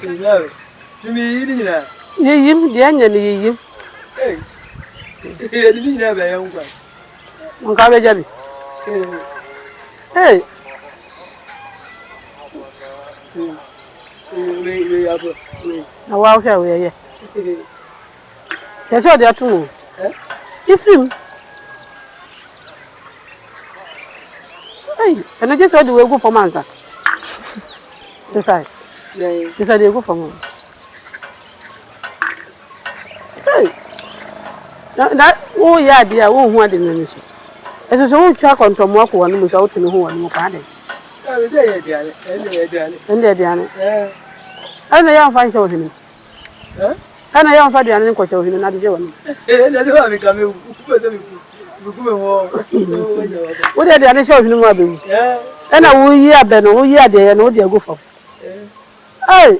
me eating that. You, the onion, you. Hey, you didn't have a young one. Uncle Hey, now out here we are. That's what they are to. If him. Hey, and I just want to go for Mansa. Besides, this I go for me. Hey, that oh yeah, dear, oh, what in the nation. As a whole track on Tom Walk one without to know who and Mokade. I was saying, and they're Diana. And I am fine show him. And I am fine and inquire him another show. That's why we come What are the other shows in Mobile? And I will hear Ben, oh, yeah, they are no dear go for. Hey,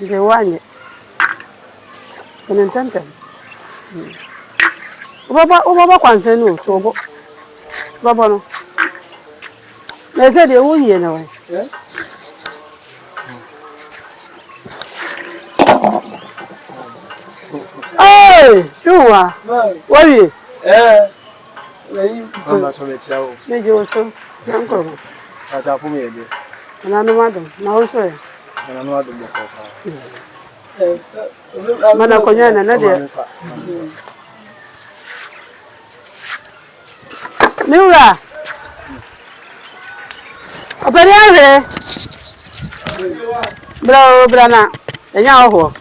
they want an incentive. Over one thing, no, so Baba. They said they will hear no. Hey, sure. What are you? I'm not from it. Maybe also, Uncle. I shall put me a bit. And I know madam, now so. And I'm not the book. Manacoyan, another. Nura. Operiare. Bro, Brana. And now,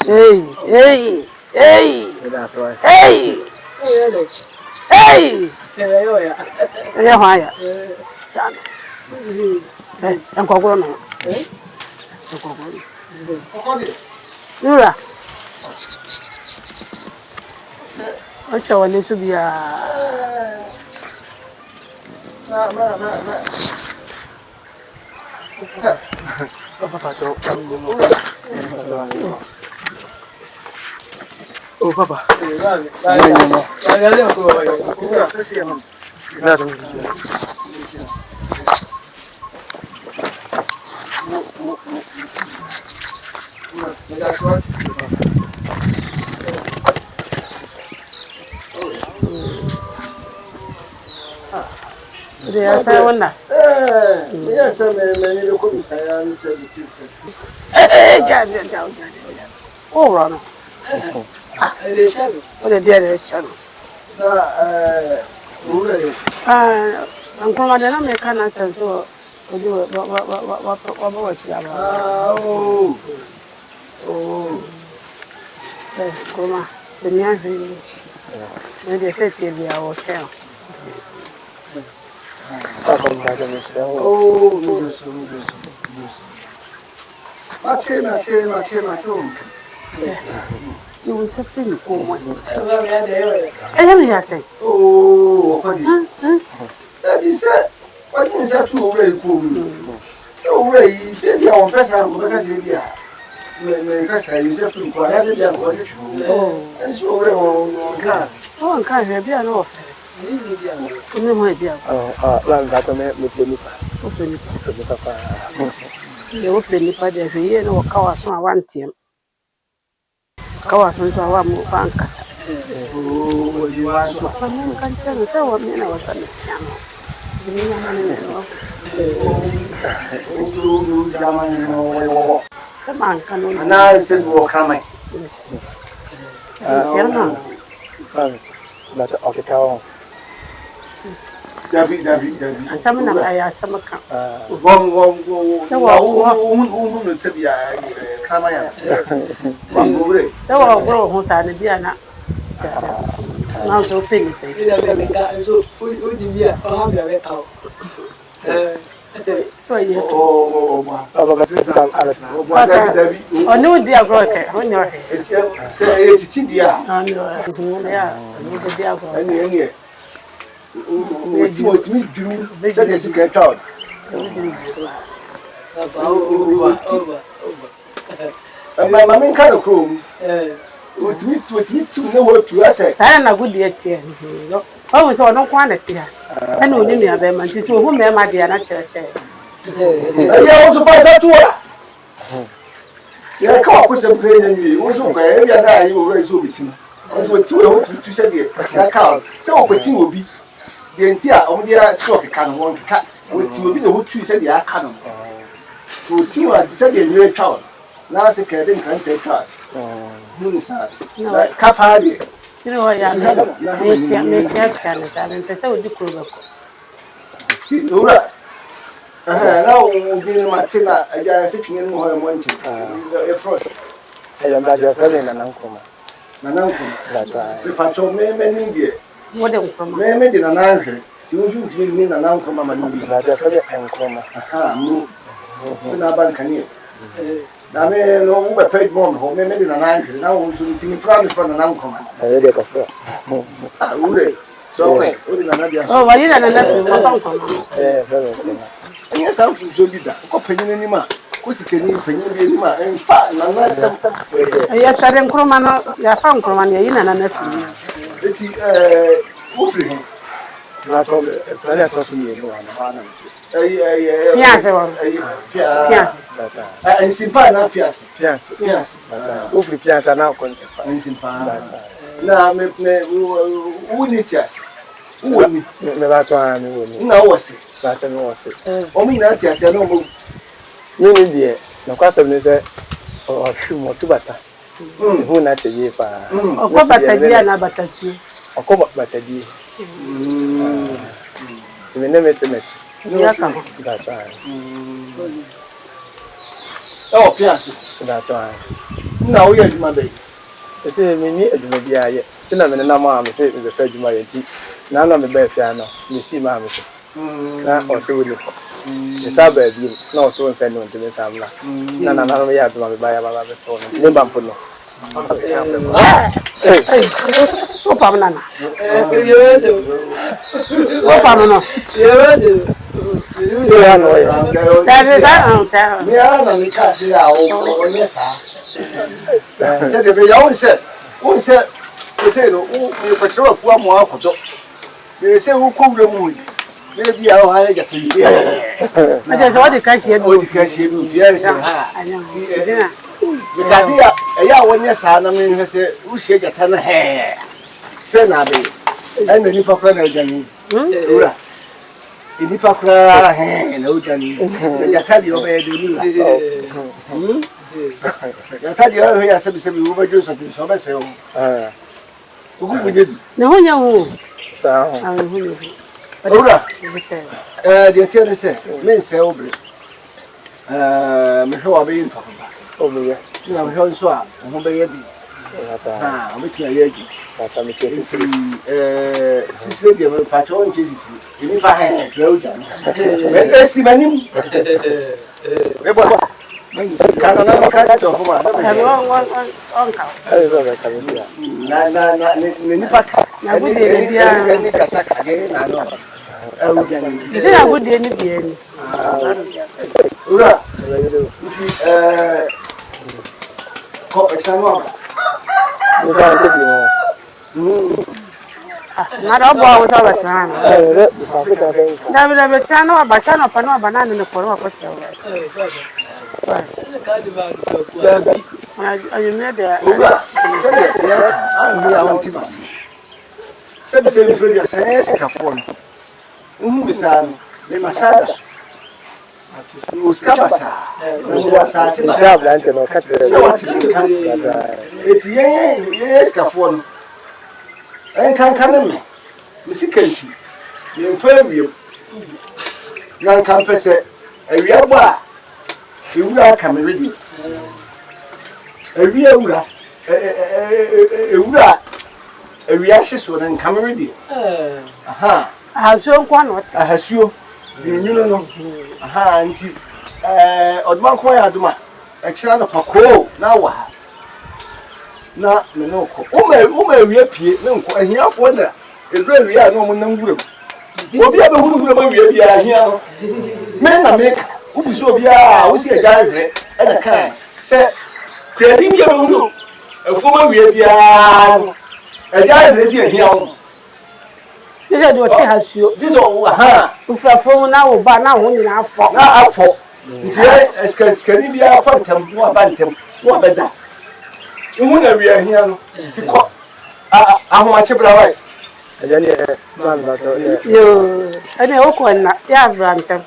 hey. That's right. Hey. Yeah, why? I'm going Nura. What's your name to be Oh, Papa. That's what. Yes, I wonder. Yes, I may look at Messiah and said it is. Oh, Ronald. What a dear channel. I'm from another mechanic, so do what you have. Come the near maybe a 30-hour hotel. You will suffer me for one. I am here. Oh, that is it. What is that too very cool? So, Ray said, your person, because you are yourself to go as a young one. Oh, and so very on car. Oh, can't have you an offer. No, my dear. That I met with the You open the party every year, no cows on one team. Cows on our more bankers. Oh, you are so can tell us how many hours on the piano. The man can only. And I said, we're coming. That's okay. David. And some of them I are some account. Woman said, come on. So I'll grow who's on the Diana. Now so penny. So you oh, no, dear brother, on your head. Say it's India. On your dear brother. What me do? That is a get out. My mammy kind of room. With me to know what you say. I am a good dear. Oh, so I don't want it here. I know you near them, and this will whom my dear natural said. I also pass that to her. ya ka ko se kure ni wo so kwa e bia na ayi wo re so bitim o so ti wo tu se de ya ka se wo kwati obi de nti a o dia so keka no won keka wo ti obi de wo tu se de aka no o ti wa ti se de ni twa na se ka de kan te twa mun sa ka pa de ni wo ya me tia kana ta me pese odi kuro bako ti ora na o bi ma tina aja se twin mu ho mo nti e frost e ba ja fa na nankoma le patron me ni die mo de nkoma me de na nanhwe ti wo ju ti ni na nankoma ma ni ba ja fa nkoma mu na ban kanie na me no wo be page mon ho me de na nanhwe na wo su ti ni fra na nankoma e de ka fra ure so we o de na dia oh wa yi na fi mo fa nkoma fa nkoma enya sa fu so bi da ko panyin ni ma ko sikeni panyin bi ni ma en fa na sam ya tare nkroma no ya fa nkroma ne yi na fi eti wo free na ko pele to so ni no na piase wa piase en simpa na piase wo free piase na ko simpa en simpa na me wo ni tiase wo ni me ba to ani wo ni na wo se ba to ni wo se o mi na tiase na mo ni ni die na kwa se ni se o hwu mo tu bata hu na te ye pa o ko bata dia na bata tu o ko bata die me ne me se met ya ka ba to o piase ba to na wo ye juma be ese me ni aduma bia ye tina me na ma me se be fa aduma ye ti na na me ba fia no me si ma me se na o se wo ni esa ba bi na o so nfa no ntime samla na no ya aduma me ba ya ba be so no ne ba mpo no o pa na o pa no ya no ya ta me ana ni ka se ya o ne sa se de be ya won se ese no o me ko tro fu amo akodo me se wo ko wure mu me bi ya o ha ya te bi ma je so di ka shi o di ka shi bi ya se ha because ya won ne sa na me se wo she jata na he se na be en ni pa kwa na jani ura ni pa kwa he na o jani jata di o be de ni ya ta di o ya se bi wo ba jo so bi so ba se o ko ku je ne ho nya ho sa ho an ho ne ura de tiene se men se obre me ho abe yin papa o me ye na me ho so a ho be ye bi o me tuna ye ji ta me chesi sisi de me pa cho nche sisi ni fa he o ja me si manim me bo kana na ka to fuma on ka ba ka me ya na ni pa ka na bu de bia ni kata ka ge na no o ja ni ise na bu de ni bia ni ura nti ko examo ba ko bi mo na do bo wo so ba tan da be tan no ba tan no pa no ba na ne ko ro ko che wa ayo me de ura se ya an ya won ti basi se bi se ni prodia se ka fon bisa me mashada uskabasa na sase sa blante no ka se wati kan eti ye ska fon en kan me misikanti me mfa wiem nan kan pese awia bo a ewura ka me ready awia ewura awia hyeso nan ka me ready aha aso kwa no ta ahasuo nyuno no aha nti odman ko ya aduma ekira no pako na wa na me no ko uma awia pie me nko ahiafo na edura awia na mo nan gura obi a be hunu gura ma awia bia ahia no me na me ubi so obi a wo si eja hwere e da kan se kredi bia be hunu afo ma awia bia eja hwere si ahia wo ise do ti hasuo this o aha ufrafo na wo ba na wo nyina afọ na afọ nti skani bia fantam no abantam no beda wo na wi ahia no ti ko ahoma chebra wai Ajani man ba to Yo, ene oko na ya branta.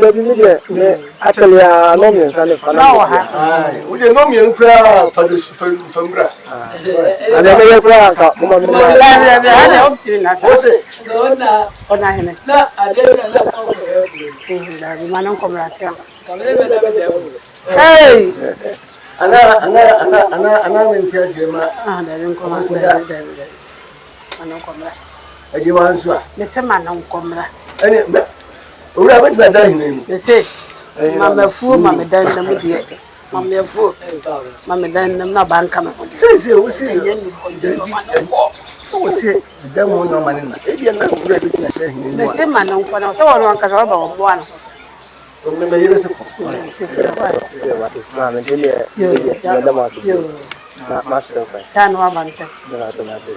da bi me atale ya no me nsa ne fa na ha. ai wo de no mi en kra fa mbra ana me ya kura ka mo ma me na Ene opti na sa. wo se Ona hene. Na ade na ko Da bi manan komra tia. kamere be da be da. Hey! ana men tia se ma Ah, da bin komra da. Manan komra. edi wan so a Me se manan komra. ene owura ba tba da hin Me se mama fu mama dan na mu die. Mama fu mama dan na banka ma. se wo se so wo se da mo no mane na e bia na owura be tna she hin Me se manan komra. So wono an ka so ba wo bo ano. o me me yere se ko ma me dele ya da ma na master fa Ya no abanta. na to na to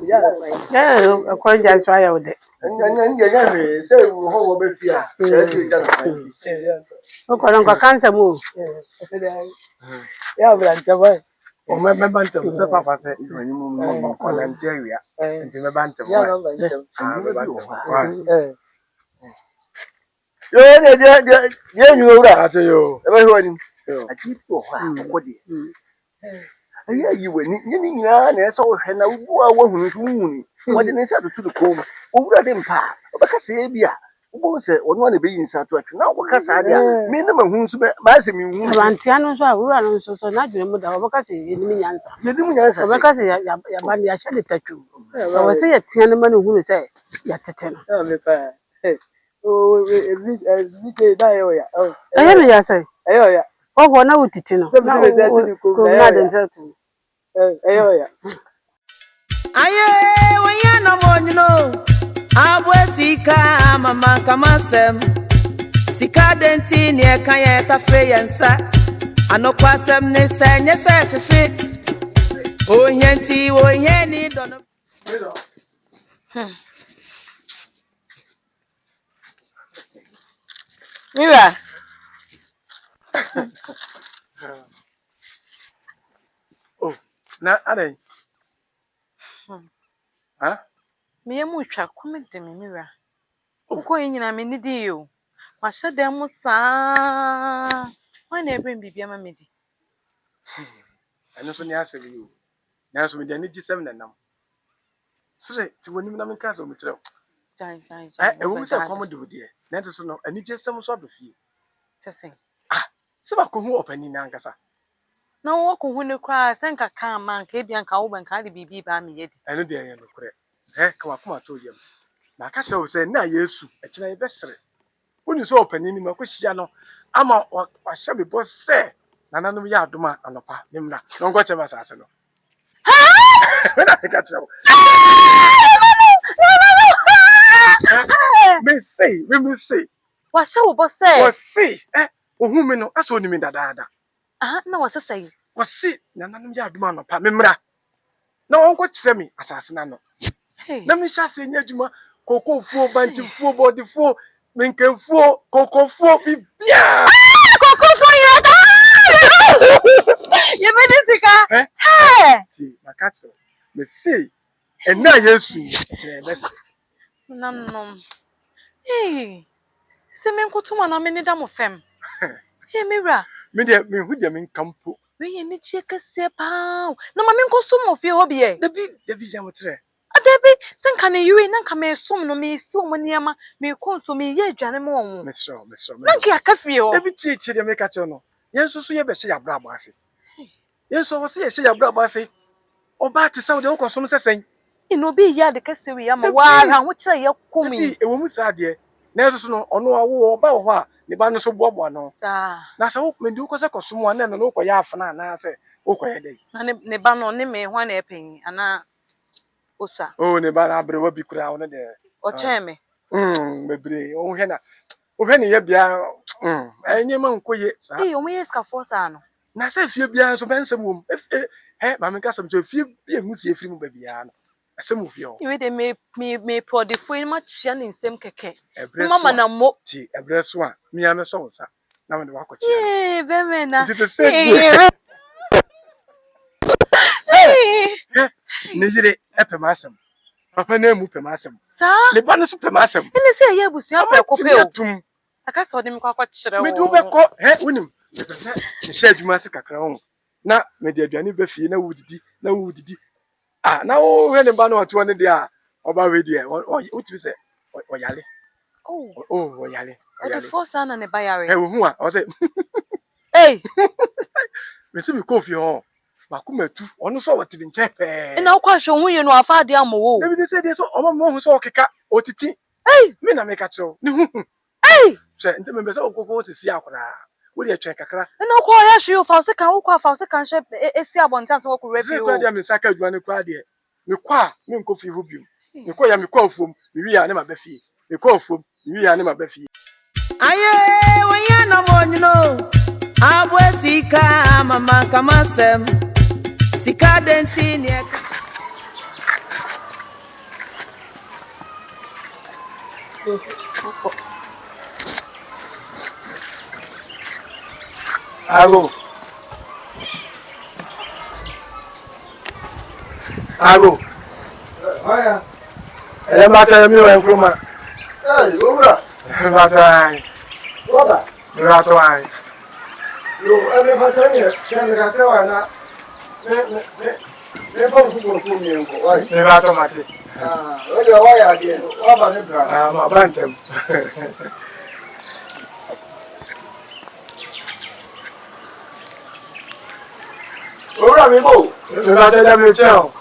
Ya ko ja so ya ode. nya se wo ho wo be fia se se ja na O ko ron ko kansa mu. ya branta ba o me ba ntam se papa se ni mo ko na ntia nti me ba ntam Ya no ba me ba ntam yo ne nyu owura ato yo e ba ho ni yo ati po ha ko de ayi ayi we ni nyina na eso wo hwe na wo a wo hunu hunu wo de ne sa to to ko mu owura de mpa obekasa e bia wo se ono na be yin sa to atwe na wo kasa dia me na ma hu so ba se mi hu Abantia no so awura no so na dwene mu da obaka se ye ni nyansa. ne di mu nya sa se Obaka se ya ba ni ya hye tatu. O se ye tia ne ma no hu se ya tete no. ya me pa o vi da yo ya Ehe me ya se. ayo ya O ho na utiti no. Na me se ati ko na de nsetu. ayo ya Aye, wanya na monyo. Abwe sika mama kamasem. Sika denti ni ekanya etafe yensa. Anokwasem ne senye se hyehe. Ohenti oheni dono. Mira. oh na adai ha Me mu twa komede me mira. Uko nyina me nidi yo. Ma hyede mu saa. Wan na ebe bibia ma medi. eno so ni asebe yo na so me de ni gisem na nam sire ti wonim na me ka so me kire Jan. e wo se kom de odie na ento so no ani gisem so abefie Sesen. se ba ko hu opani na nkasa Na wo ko hu ne kwa senka kan man ka ebia nka wo ban ka de bibi ba me yedi. eno de ye no kure kama kuma to yem na ka se o se na yesu e kina ye besere woni so opani ni ma ko hia no ama wa hye be bo se nananom ya adoma anopa nemna no ngo chema sase no na ka chema me say Wa hye wo bo se. was see ohun mi no aso ni mi dadaada Ah, na wo sesai. was see nananom ya adoma anopa memra na onko kire mi asase na no Hey. na mi hya se nya adwuma kokofuo banchifuo bodifuo menkefuo kokofuo bibia Kokofo yada. Ye be disika. Hey. ti makacho me say ena yesu kire best Nanom. Hey. Se men kotuma na me ni da mo fem. Hey mira. me de me hu de me kampo We ye ni chie kese pa. Na ma men ko sumo fie ho biye. Dabi ya motre Adebi senka ne yui na nka me sum no me si omo niama me konso me ye adwane mo won. mesro Na nka aka fie ho. dabi chi de me ka che no yenso so ye be hye ya bra abase yenso wo se ye hye ya bra abase oba te sa wo de wo kosom sesen Ino bi ya de kese wi ama wa ha ho kire ye komi. dabi e wo mu sa de na yenso so no ono awo oba wo ho a ne ba no so bobo no Sa. na sa wo me ndi wo ko se kosom a na no ko ya afana na se wo ko ye dai Na ne ba no ne me ho na epen ana osa. o ne ba na abre wa bi kura wo ne de O chen me. bebre wo hwe ne ye bia enye ma nkoye sa Eh o me yes ka force no. na sa fie bia so bensem wom ma me ka sam so fie bia hu sie firi mu ba bia no asem fie o Iwe de me pod fo ma chia ne nsem keke. ebre Mama so na mo. ti ebre so a mia me so sa na me de wako chi Yeah, baby na. It is said ne yire epemasem papa na mu pemasem Sa ne ba no so pemasem ene se ya busua pe ko pe o tum aka se odi me kwa kire wo me du be ko wonim me pese ne sha adwuma se kakra ho na me de aduane ba fie na wudidi na wo he ne ba no ato ne de a oba we de o ti se o yale o yale o the first na ne ba yare wo hu a o se eh me se me ko fie ho makumatu ono so wati bi nche pe ina kwa hwe hu ye no afa de amowo na bi se de so o mo hu so okeka otiti eh me na me ka tro ni hu eh se ente me be so okoko sisi akora wo de atwen kakra ina kwa ya hwe o fa se kan wo kwa fa se kan hwe esi abontan se wo ko refi o kwa de me saka adwuma ne kwa de me kwa me nko fi hu bium me kwa ya me kwa ofom me wi ya ne ma ba fie me kwa ofom me wi ya ne ma ba fie Aye, when you no more, you know. Abwe sika, mama kamasem. Sika dentini. Alo. Haya. Mata mi wa nkruma. Ora. Mata. Oba. Mata wa. Yo, ame patani, chana kakra na. Ne pa ku mi enko. Wai. Ne mata mate. Oje wa ya de. Wa ba ne bra. Ma bantem. Ora mi bo. Ne mata da mi chao.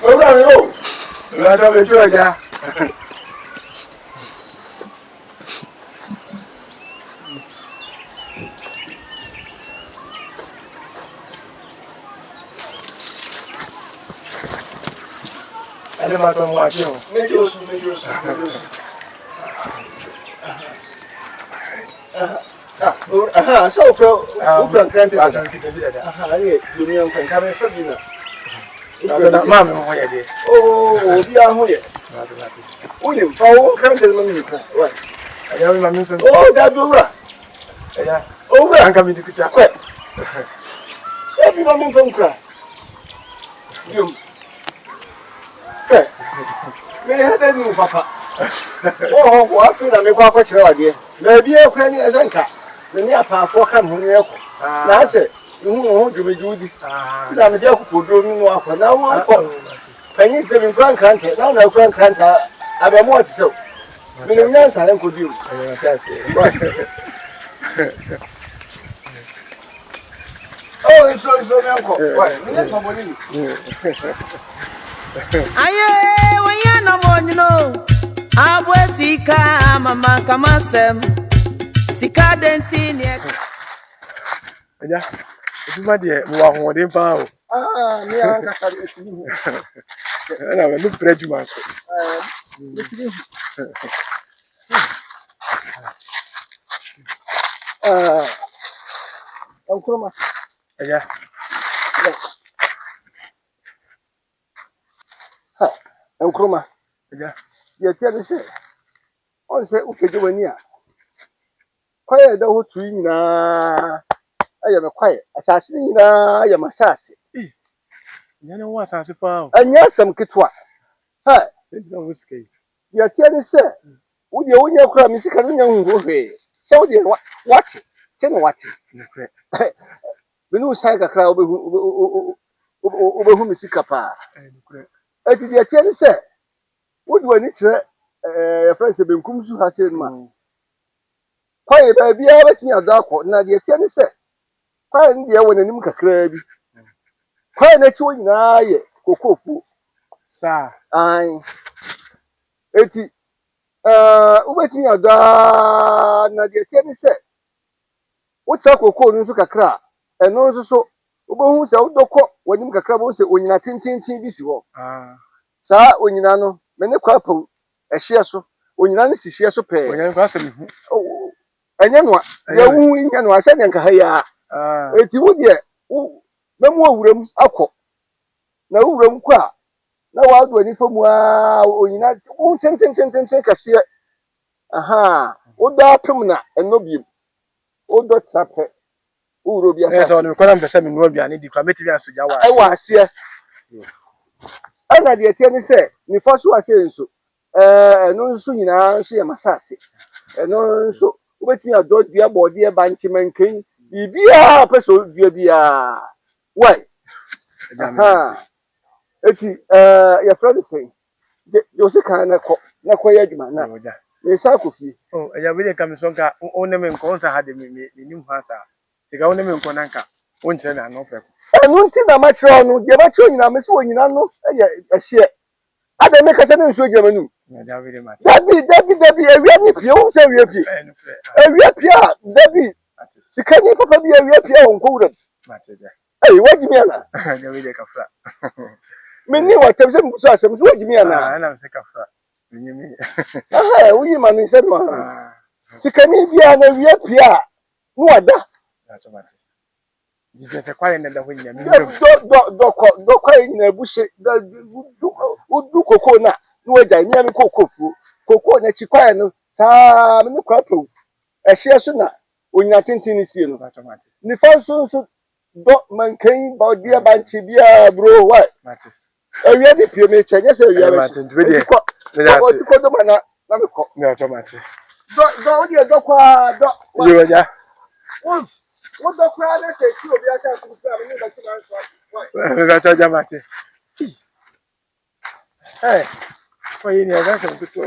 Ora mi bo. Ne mata mi chao ja. Ale mata mo ati o. Medio su. So pro krante. Ale dunia kan ka me fa bi na. Ma me ho ye de. Obi aho ye. Unim fa wo krante ma mi ka. Wa. Ya mi ma mi fem. Da bi ora. Ya. Ora. Anka mi dikuta. Kwa. Bi ma mi fam kra. Yum. Kwa. Me hada ni papa. Wa tu na me kwa kwa kire wade. Na bi e kwa ni esanka. Ni apafo kam ho ni eko. Na ase ho dwumedwudi. Ti na me de akopodro mi no akwa na wo akọ. Panyi se mi kran krante. Na kran krante abemo ati so. Me ni nyansa na nkodi o. So me anko. Why? Me na tomoni. Aye, when you no more, you know. Abwe sika, mama kamasem. Sika dentini. Ya. Eduma de mo wa ho de pa o. Me anka sa de sini. Na me no preduma so. De sini. Ankuruma. Ya. Ankuruma. Ya. Ye tia se. On se u keje wani a. Kwaye da hotu nyina. Aye me kwaye. Asase nyina aye masase. Ya na wa asase pa o. Anya sam kitwa. Ha, Se na wo sike. ye tia se. Wo de wonya kura mi sika no nya hungo hwe. Se wo de wati. Te no wati. Nekre. Binu sai kakra obehu mi sika pa. Nekre. Eti de tia se. Wo de wani kire friends benkum su ha se ma. Kwaye ba bia betumi adakọ na de tia ne se. Kwaye ne de wona nim kakra bi. Kwaye na chi wo nyina ye kokofu. Sa. Ai. Eti ubetumi ada na de tia ne se. Wo cha kokoo nso kakra. Eno nso so obehu se wo dokọ wonim kakra bo se onyina tintintin bi si ho. Sa onyina no me ne kwa pa ehye so. Onyina ne si hye so pe. Onyina kwa se hu. Enye no ya wu nya no ase nka ha ya. Eti wo de memu owuram akọ na owuram kọ a na wado ani famu a onyina tenten kase aha odo apem na eno biem odo trape owuro bi asase so no ko na mpese me no aduane di kwa metibi asoja wa e wa ase ana de tie ni se ni faso ase nso eno nso nyina nso ye masase eno nso obetumi adọ dua bọọde e ba nchimanken bibia peso dua bia why aha eti ya friend say yo se kan na ko ya adwuma na e sa ko fi oh eja we dey come so nka one me nko nsa ha de me nim ha sa diga one me nko na nka won kire na no fe enu nti na ma kire onu de ma kire nyina me so nyina no ehye ada me kase ne nso germanu eja we dey ma dabi ewia ni pie won se ewia pie ewia pie a dabi sikani papa bi ewia pie won ko wura mateja wajimi ana eja we dey kafra menni wa tabse mbuso asem so wajimi ana na me kafra nyimi aha uyi ma ni se no sikani bia na ewia pie a no wada automatic jije se kwale na da ho nyame do kwa nyina buhye du koko na no waja nyia me koko na chikwae no saa me kwa pro ehye so na onya tenten sie no automatic ni fanso do mankan ba dia banchi bia bro why mate ewia di pie me chenye se ewia me ko do mana na me ko me automatic do odi do kwa do yo ja wo do kwa na se ti obi acha so kwa me ba ti na so why me ga ja mate kwa yini ya ga se kuto